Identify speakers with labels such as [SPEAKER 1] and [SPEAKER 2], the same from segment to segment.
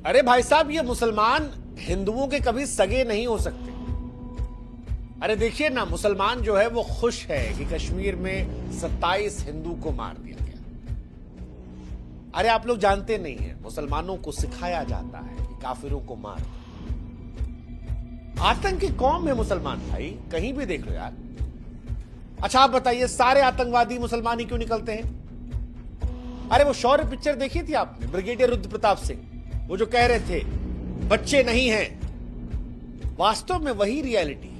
[SPEAKER 1] अरे भाई साहब, ये मुसलमान हिंदुओं के कभी सगे नहीं हो सकते। अरे देखिए ना, मुसलमान जो है वो खुश है कि कश्मीर में 27 हिंदू को मार दिया गया। अरे आप लोग जानते नहीं हैं, मुसलमानों को सिखाया जाता है कि काफिरों को मार दो। आतंकी कौम है मुसलमान भाई, कहीं भी देख लो यार। अच्छा आप बताइए, सारे आतंकवादी मुसलमान ही क्यों निकलते हैं? अरे वो शौर्य पिक्चर देखी थी आपने, ब्रिगेडियर रुद्र प्रताप सिंह, वो जो कह रहे थे बच्चे नहीं हैं, वास्तव में वही रियलिटी है।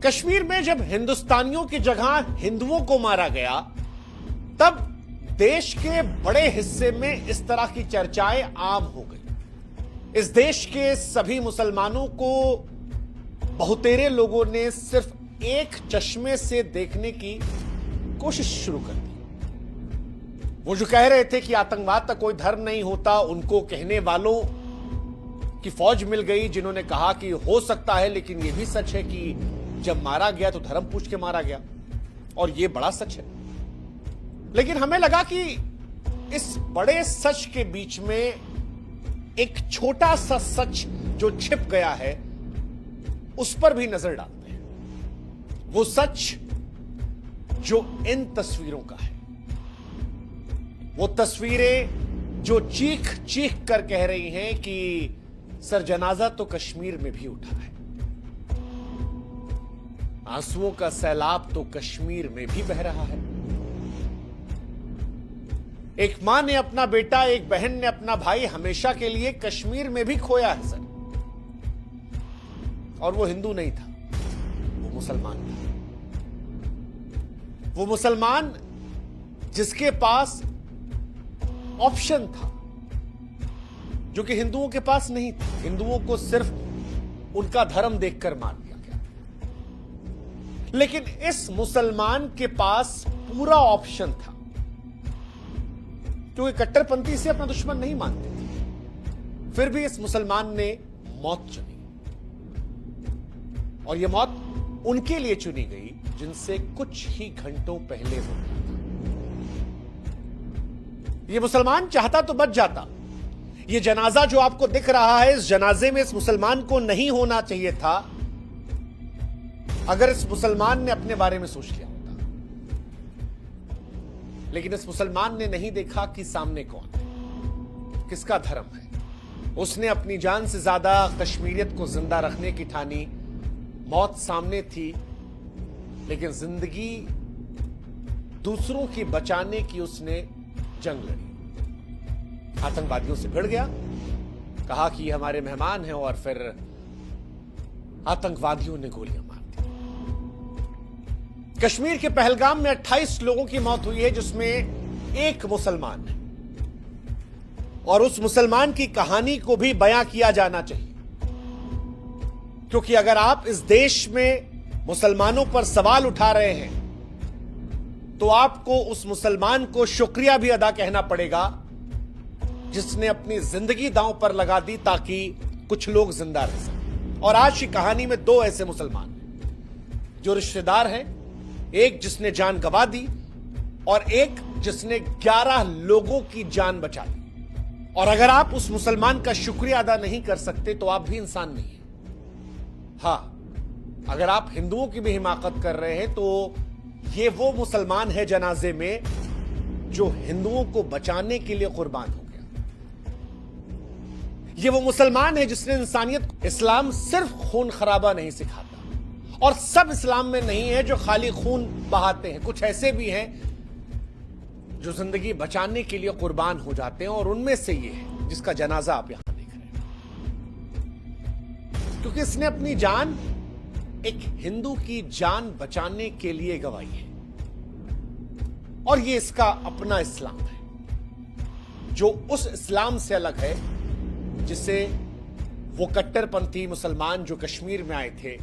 [SPEAKER 1] कश्मीर में जब हिंदुस्तानियों की जगह हिंदुओं को मारा गया, तब देश के बड़े हिस्से में इस तरह की चर्चाएं आम हो गई। इस देश के सभी मुसलमानों को बहुतेरे लोगों ने सिर्फ एक चश्मे से देखने की कोशिश शुरू कर दी। वो जो कह रहे थे कि आतंकवाद का कोई धर्म नहीं होता, उनको कहने वालों की फौज मिल गई, जिन्होंने कहा कि हो सकता है, लेकिन यह भी सच है कि जब मारा गया तो धर्म पूछ के मारा गया, और यह बड़ा सच है। लेकिन हमें लगा कि इस बड़े सच के बीच में एक छोटा सा सच जो छिप गया है, उस पर भी नजर डालते हैं। वो सच जो इन तस्वीरों का है, वो तस्वीरें जो चीख चीख कर कह रही हैं कि सर जनाजा तो कश्मीर में भी उठा है, आंसुओं का सैलाब तो कश्मीर में भी बह रहा है। एक मां ने अपना बेटा, एक बहन ने अपना भाई हमेशा के लिए कश्मीर में भी खोया है सर, और वो हिंदू नहीं था, वो मुसलमान था। वो मुसलमान जिसके पास ऑप्शन था, जो कि हिंदुओं के पास नहीं था। हिंदुओं को सिर्फ उनका धर्म देखकर मार दिया गया, लेकिन इस मुसलमान के पास पूरा ऑप्शन था, क्योंकि कट्टरपंथी से अपना दुश्मन नहीं मानते थे। फिर भी इस मुसलमान ने मौत चुनी, और यह मौत उनके लिए चुनी गई जिनसे कुछ ही घंटों पहले हो गया था। यह मुसलमान चाहता तो बच जाता। यह जनाजा जो आपको दिख रहा है, इस जनाजे में इस मुसलमान को नहीं होना चाहिए था, अगर इस मुसलमान ने अपने बारे में सोच लिया होता। लेकिन इस मुसलमान ने नहीं देखा कि सामने कौन है, किसका धर्म है। उसने अपनी जान से ज्यादा कश्मीरियत को जिंदा रखने की ठानी। मौत सामने थी, लेकिन जिंदगी दूसरों की बचाने की उसने जंग लड़ी। आतंकवादियों से भिड़ गया, कहा कि ये हमारे मेहमान हैं, और फिर आतंकवादियों ने गोलियां मार दी। कश्मीर के पहलगाम में 28 लोगों की मौत हुई है, जिसमें एक मुसलमान है, और उस मुसलमान की कहानी को भी बयां किया जाना चाहिए, क्योंकि अगर आप इस देश में मुसलमानों पर सवाल उठा रहे हैं, तो आपको उस मुसलमान को शुक्रिया भी अदा कहना पड़ेगा, जिसने अपनी जिंदगी दांव पर लगा दी ताकि कुछ लोग जिंदा रह सकें। और आज की कहानी में दो ऐसे मुसलमान हैं जो रिश्तेदार हैं, एक जिसने जान गंवा दी, और एक जिसने 11 लोगों की जान बचा दी। और अगर आप उस मुसलमान का शुक्रिया अदा नहीं कर सकते, तो आप भी इंसान नहीं हैं। हाँ, अगर आप हिंदुओं की भी हिमाकत कर रहे हैं, तो ये वो मुसलमान है जनाजे में जो हिंदुओं को बचाने के लिए कुर्बान हो गया। ये वो मुसलमान है जिसने इंसानियत को, इस्लाम सिर्फ खून खराबा नहीं सिखाता, और सब इस्लाम में नहीं है जो खाली खून बहाते हैं। कुछ ऐसे भी हैं जो जिंदगी बचाने के लिए कुर्बान हो जाते हैं, और उनमें से ये है जिसका जनाजा आप यहां देख रहे हैं, क्योंकि इसने अपनी जान एक हिंदू की जान बचाने के लिए गंवाई है। और ये इसका अपना इस्लाम है, जो उस इस्लाम से अलग है जिसे वो कट्टरपंथी मुसलमान जो कश्मीर में आए थे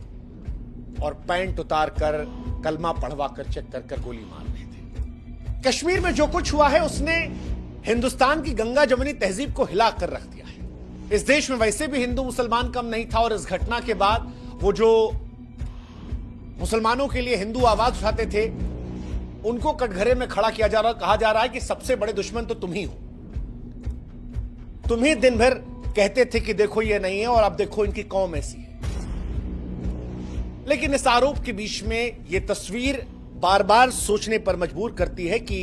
[SPEAKER 1] और पैंट उतार कर, कलमा पढ़वा कर, चेक कर कर गोली मार रहे थे। कश्मीर में जो कुछ हुआ है, उसने हिंदुस्तान की गंगा जमुनी तहजीब को हिला कर रख दिया है। इस देश में वैसे भी हिंदू मुसलमान कम नहीं था, और इस घटना के बाद वो जो मुसलमानों के लिए हिंदू आवाज उठाते थे, उनको कटघरे में खड़ा किया जा रहा, कहा जा रहा है कि सबसे बड़े दुश्मन तो तुम ही हो, तुम ही दिन भर कहते थे कि देखो ये नहीं है और अब देखो इनकी कौम ऐसी है। लेकिन इस आरोप के बीच में यह तस्वीर बार बार सोचने पर मजबूर करती है कि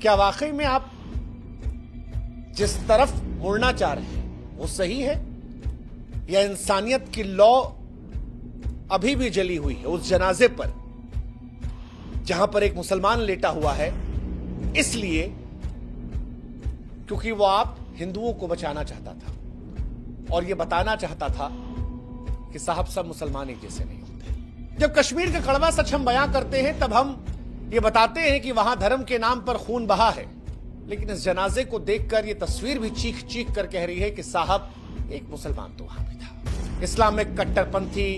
[SPEAKER 1] क्या वाकई में आप जिस तरफ मुड़ना चाह रहे हैं वो सही है, या इंसानियत की लौ अभी भी जली हुई है उस जनाजे पर जहां पर एक मुसलमान लेटा हुआ है, इसलिए क्योंकि वो आप हिंदुओं को बचाना चाहता था और ये बताना चाहता था कि साहब सब मुसलमान एक जैसे नहीं होते। जब कश्मीर का कड़वा सच हम बयां करते हैं तब हम ये बताते हैं कि वहां धर्म के नाम पर खून बहा है, लेकिन इस जनाजे को देखकर ये तस्वीर भी चीख चीख कर कह रही है कि साहब एक मुसलमान तो वहां भी था। इस्लामिक कट्टरपंथी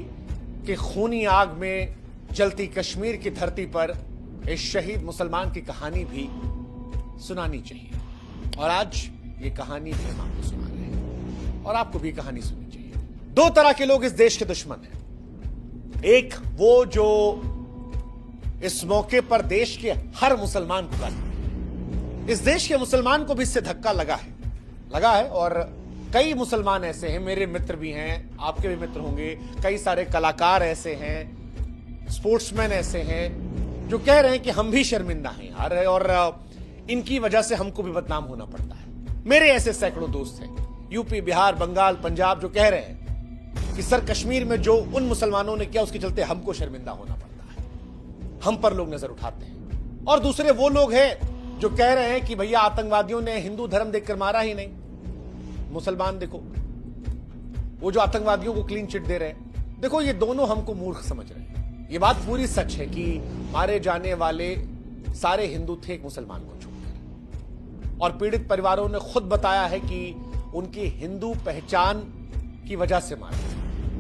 [SPEAKER 1] के खूनी आग में जलती कश्मीर की धरती पर इस शहीद मुसलमान की कहानी भी सुनानी चाहिए, और आज ये कहानी भी हम आपको सुना रहे हैं और आपको भी कहानी सुननी चाहिए। दो तरह के लोग इस देश के दुश्मन हैं। एक वो जो इस मौके पर देश के हर मुसलमान को गाली, इस देश के मुसलमान को भी इससे धक्का लगा है और कई मुसलमान ऐसे हैं, मेरे मित्र भी हैं, आपके भी मित्र होंगे, कई सारे कलाकार ऐसे हैं, स्पोर्ट्समैन ऐसे हैं जो कह रहे हैं कि हम भी शर्मिंदा हैं यार और इनकी वजह से हमको भी बदनाम होना पड़ता है। मेरे ऐसे सैकड़ों दोस्त हैं यूपी, बिहार, बंगाल, पंजाब जो कह रहे हैं कि सर कश्मीर में जो उन मुसलमानों ने किया उसके चलते हमको शर्मिंदा होना पड़ता है, हम पर लोग नजर उठाते हैं। और दूसरे वो लोग हैं जो कह रहे हैं कि भैया आतंकवादियों ने हिंदू धर्म देखकर मारा ही नहीं, मुसलमान देखो, वो जो आतंकवादियों को क्लीन चिट दे रहे हैं। देखो ये दोनों हमको मूर्ख समझ रहे हैं। ये बात पूरी सच है कि मारे जाने वाले सारे हिंदू थे एक मुसलमान को छोड़कर, और पीड़ित परिवारों ने खुद बताया है कि उनकी हिंदू पहचान की वजह से मारा।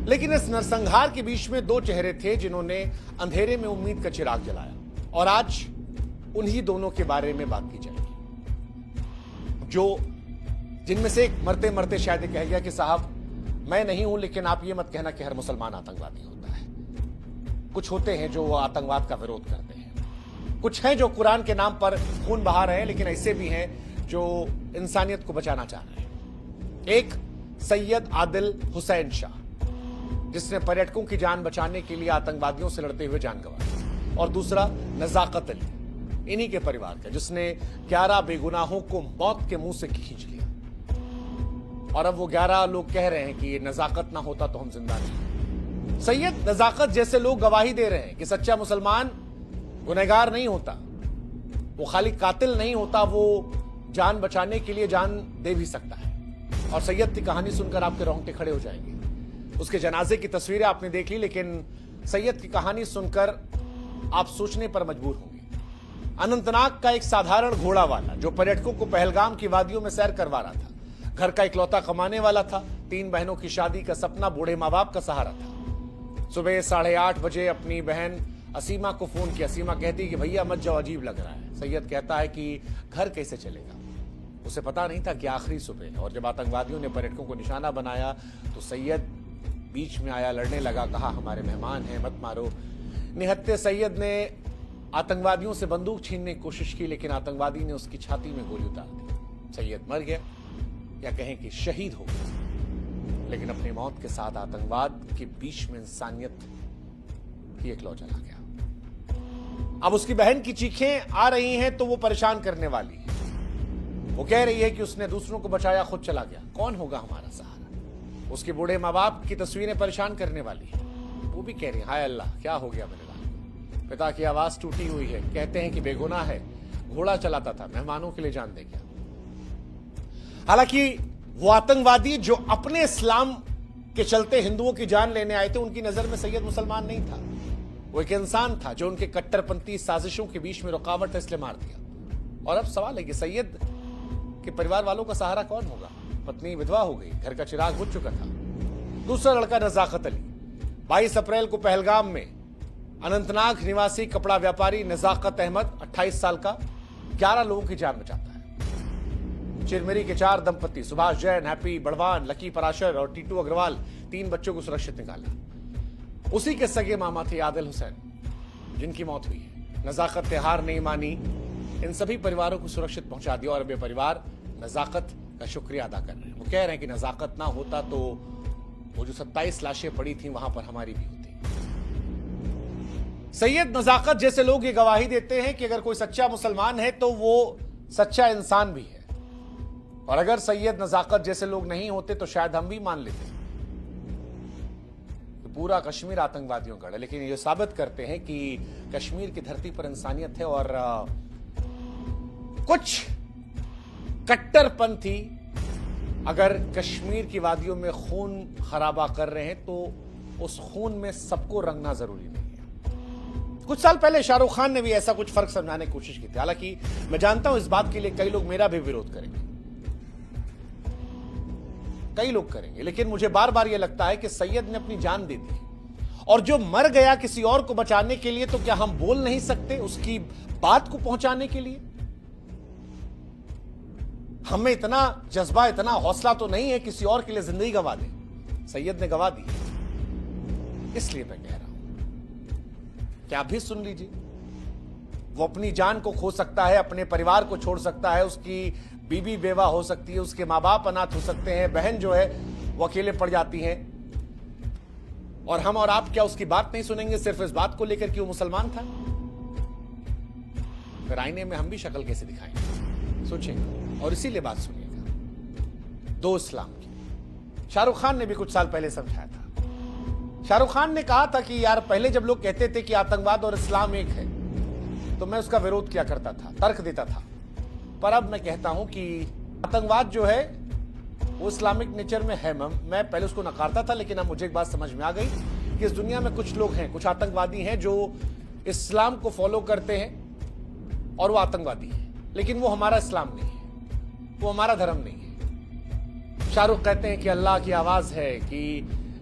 [SPEAKER 1] लेकिन इस नरसंहार के बीच में दो चेहरे थे जिन्होंने अंधेरे में उम्मीद का चिराग जलाया, और आज उन्हीं दोनों के बारे में बात की जाएगी। जो जिनमें से एक मरते मरते शायद कह गया कि साहब मैं नहीं हूं, लेकिन आप ये मत कहना कि हर मुसलमान आतंकवादी होता है। कुछ होते हैं जो आतंकवाद का विरोध करते हैं, कुछ हैं जो कुरान के नाम पर खून बहा रहे हैं, लेकिन ऐसे भी हैं जो इंसानियत को बचाना चाह रहे हैं। एक सैयद आदिल हुसैन शाह, जिसने पर्यटकों की जान बचाने के लिए आतंकवादियों से लड़ते हुए जान गंवाई, और दूसरा नजाकत अली, इन्हीं के परिवार का, जिसने 11 बेगुनाहों को मौत के मुंह से खींच लिया। और अब वो 11 लोग कह रहे हैं कि ये नजाकत ना होता तो हम जिंदा नहीं। सैयद नजाकत जैसे लोग गवाही दे रहे हैं कि सच्चा मुसलमान गुनहगार नहीं होता, वो खाली कातिल नहीं होता, वो जान बचाने के लिए जान दे भी सकता है। और सैयद की कहानी सुनकर आपके रोंगटे खड़े हो जाएंगे। उसके जनाजे की तस्वीरें आपने देख ली, लेकिन सैयद की कहानी सुनकर आप सोचने पर मजबूर होंगे। अनंतनाग का एक साधारण घोड़ा वाला जो पर्यटकों को पहलगाम की वादियों में सैर करवा रहा था, घर का इकलौता कमाने वाला था, 3 बहनों की शादी का सपना बूढ़े माँ बाप का सहारा था। सुबह 8:30 बजे अपनी बहन असीमा को फोन किया। असीमा कहती कि भैया मत जाओ, अजीब लग रहा है। सैयद कहता है कि घर कैसे चलेगा। उसे पता नहीं था कि आखिरी सुबह, और जब आतंकवादियों ने पर्यटकों को निशाना बनाया तो सैयद बीच में आया, लड़ने लगा, कहा हमारे मेहमान हैं, मत मारो। निहत्थे सैयद ने आतंकवादियों से बंदूक छीनने की कोशिश की, लेकिन आतंकवादी ने उसकी छाती में गोली उतार दी। सैयद मर गया, या कहें कि शहीद हो गया, लेकिन अपनी मौत के साथ आतंकवाद के बीच में इंसानियत की एक लौ जला गया। अब उसकी बहन की चीखें आ रही हैं तो वो परेशान करने वाली है। वो कह रही है कि उसने दूसरों को बचाया, खुद चला गया, कौन होगा हमारा सहारा। उसके बूढ़े माँ बाप की तस्वीरें परेशान करने वाली है। वो भी कह रही है हाय अल्लाह क्या हो गया मेरे लाल। पिता की आवाज टूटी हुई है, कहते हैं कि बेगुनाह है, घोड़ा चलाता था, मेहमानों के लिए जान दे गया। हालांकि वो आतंकवादी जो अपने इस्लाम के चलते हिंदुओं की जान लेने आए थे, उनकी नजर में सैयद मुसलमान नहीं था, वो एक इंसान था जो उनके कट्टरपंथी साजिशों के बीच में रुकावट है, इसलिए मार दिया। और अब सवाल है कि सैयद के परिवार वालों का सहारा कौन होगा। पत्नी विधवा हो गई, घर का चिराग बुझ चुका था। दूसरा लड़का नजाकत अली, 22 अप्रैल को पहलगाम में अनंतनाग निवासी कपड़ा व्यापारी नजाकत अहमद 28 साल का 11 लोगों की जान बचाता है। चिरमिरी के 4 दंपति सुभाष जैन, हैप्पी बड़वान, लकी पराशर और टीटू अग्रवाल 3 बच्चों को सुरक्षित निकाला। उसी के सगे मामा थे आदिल हुसैन, जिनकी मौत हुई है। नजाकत ने हार नहीं मानी, इन सभी परिवारों को सुरक्षित पहुंचा दिया, और अब ये परिवार नजाकत का शुक्रिया अदा कर रहे हैं। वो कह रहे हैं कि नजाकत ना होता तो वो जो 27 लाशें पड़ी थी वहां पर हमारी भी होती। सैयद नजाकत जैसे लोग ये गवाही देते हैं कि अगर कोई सच्चा मुसलमान है तो वो सच्चा इंसान भी है, और अगर सैयद नजाकत जैसे लोग नहीं होते तो शायद हम भी मान लेते कि पूरा कश्मीर आतंकवादियों का है। लेकिन ये साबित करते हैं कि कश्मीर की धरती पर इंसानियत है, और कुछ कट्टरपंथी अगर कश्मीर की वादियों में खून खराबा कर रहे हैं तो उस खून में सबको रंगना जरूरी नहीं है। कुछ साल पहले शाहरुख खान ने भी ऐसा कुछ फर्क समझाने की कोशिश की थी। हालांकि मैं जानता हूं इस बात के लिए कई लोग मेरा भी विरोध करेंगे, कई लोग करेंगे, लेकिन मुझे बार बार यह लगता है कि सैयद ने अपनी जान दे दी, और जो मर गया किसी और को बचाने के लिए, तो क्या हम बोल नहीं सकते उसकी बात को पहुंचाने के लिए? हमें इतना जज्बा, इतना हौसला तो नहीं है किसी और के लिए जिंदगी गवा दे। सैयद ने गवा दी, इसलिए मैं कह रहा हूं कि आप भी सुन लीजिए। वो अपनी जान को खो सकता है, अपने परिवार को छोड़ सकता है, उसकी बीवी बेवा हो सकती है, उसके मां बाप अनाथ हो सकते हैं, बहन जो है वो अकेले पड़ जाती हैं, और हम और आप क्या उसकी बात नहीं सुनेंगे सिर्फ इस बात को लेकर कि वो मुसलमान था? फिर आईने में हम भी शक्ल कैसे दिखाएंगे? सोचिएगा और इसीलिए बात सुनिएगा। दो इस्लाम की शाहरुख खान ने भी कुछ साल पहले समझाया था। शाहरुख खान ने कहा था कि यार पहले जब लोग कहते थे कि आतंकवाद और इस्लाम एक है तो मैं उसका विरोध किया करता था, तर्क देता था, पर अब मैं कहता हूं कि आतंकवाद जो है वो इस्लामिक नेचर में है। मैं पहले उसको नकारता था, लेकिन अब मुझे एक बात समझ में आ गई कि इस दुनिया में कुछ लोग हैं, कुछ आतंकवादी हैं जो इस्लाम को फॉलो करते हैं और वो आतंकवादी है, लेकिन वो हमारा इस्लाम नहीं है, वो हमारा धर्म नहीं है। शाहरुख कहते हैं कि अल्लाह की आवाज है, कि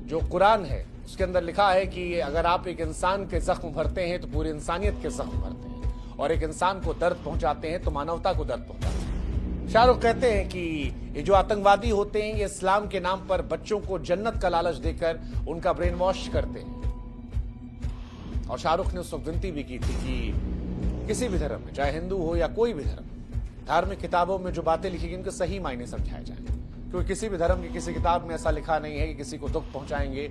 [SPEAKER 1] जो कुरान है उसके अंदर लिखा है कि अगर आप एक इंसान के जख्म भरते हैं तो पूरी इंसानियत के जख्म भरते हैं, और एक इंसान को दर्द पहुंचाते हैं तो मानवता को दर्द पहुंचाते हैं। शाहरुख कहते हैं कि ये जो आतंकवादी होते हैं ये इस्लाम के नाम पर बच्चों को जन्नत का लालच देकर उनका ब्रेन वॉश करते हैं। और शाहरुख ने उस वक्त विनती भी की थी कि किसी भी धर्म में, चाहे हिंदू हो या कोई भी धर्म, धार्मिक किताबों में जो बातें लिखी गई उनके सही मायने समझाए जाएं, क्योंकि किसी भी धर्म की किसी किताब में ऐसा लिखा नहीं है कि किसी को दुख पहुंचाएंगे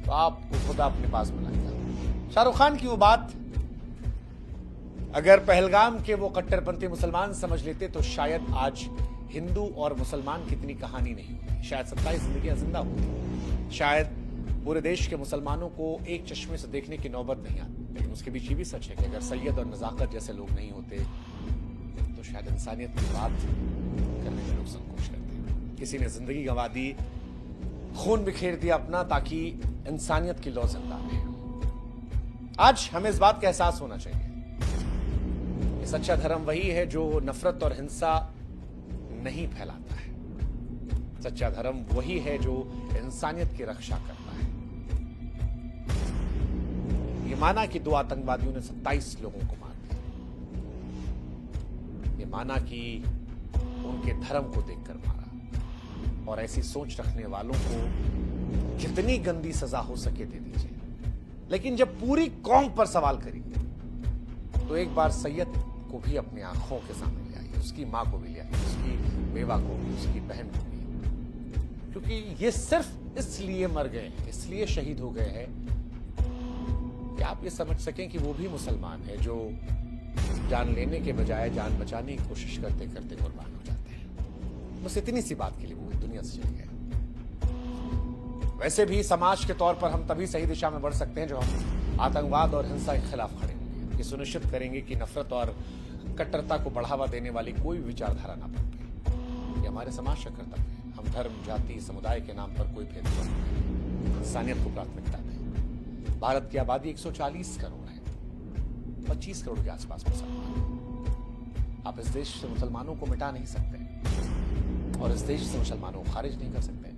[SPEAKER 1] तो आपको खुदा अपने पास बुलाएगा। शाहरुख खान की वो बात अगर पहलगाम के वो कट्टरपंथी मुसलमान समझ लेते तो शायद आज हिंदू और मुसलमान की इतनी कहानी नहीं होती, शायद 27 जिंदगियां जिंदा होती, शायद पूरे देश के मुसलमानों को एक चश्मे से देखने की नौबत नहीं आती। लेकिन उसके बीच ये भी सच है कि अगर सैयद और नजाकत जैसे लोग नहीं होते तो शायद इंसानियत की बात करने में लोग संकोच करते। किसी ने जिंदगी गंवा दी, खून बिखेर दिया अपना, ताकि इंसानियत की लौ जिंदा रहे। आज हमें इस बात का एहसास होना चाहिए कि सच्चा धर्म वही है जो नफरत और हिंसा नहीं फैलाता है। सच्चा धर्म वही है जो इंसानियत की रक्षा करता है। ये माना कि 2 आतंकवादियों ने 27 लोगों को मार दिया, ये माना कि उनके धर्म को देखकर मारा, और ऐसी सोच रखने वालों को जितनी गंदी सजा हो सके दे दीजिए। लेकिन जब पूरी कौम पर सवाल करेंगे तो एक बार सैयद को भी अपनी आंखों के सामने ले आइए, उसकी मां को भी ले आइए, उसकी बेवा को भी, उसकी बहन को भी, क्योंकि ये सिर्फ इसलिए मर गए, इसलिए शहीद हो गए हैं कि आप ये समझ सकें कि वो भी मुसलमान है जो जान लेने के बजाय जान बचाने की कोशिश करते करते कुर्बान हो जाते हैं। बस इतनी सी बात के लिए वो दुनिया से चले गए। वैसे भी समाज के तौर पर हम तभी सही दिशा में बढ़ सकते हैं जो हम आतंकवाद और हिंसा के खिलाफ खड़े होंगे, ये सुनिश्चित करेंगे कि नफरत और कट्टरता को बढ़ावा देने वाली कोई विचारधारा ना पनपे। ये हमारे समाज का कर्तव्य है। हम धर्म, जाति, समुदाय के नाम पर कोई भेदभाव न करें, इंसानियत को प्राथमिकता दें। भारत की आबादी 140 करोड़ है, 25 करोड़ के आसपास मुसलमान। आप इस देश से मुसलमानों को मिटा नहीं सकते और इस देश से मुसलमानों को खारिज नहीं कर सकते।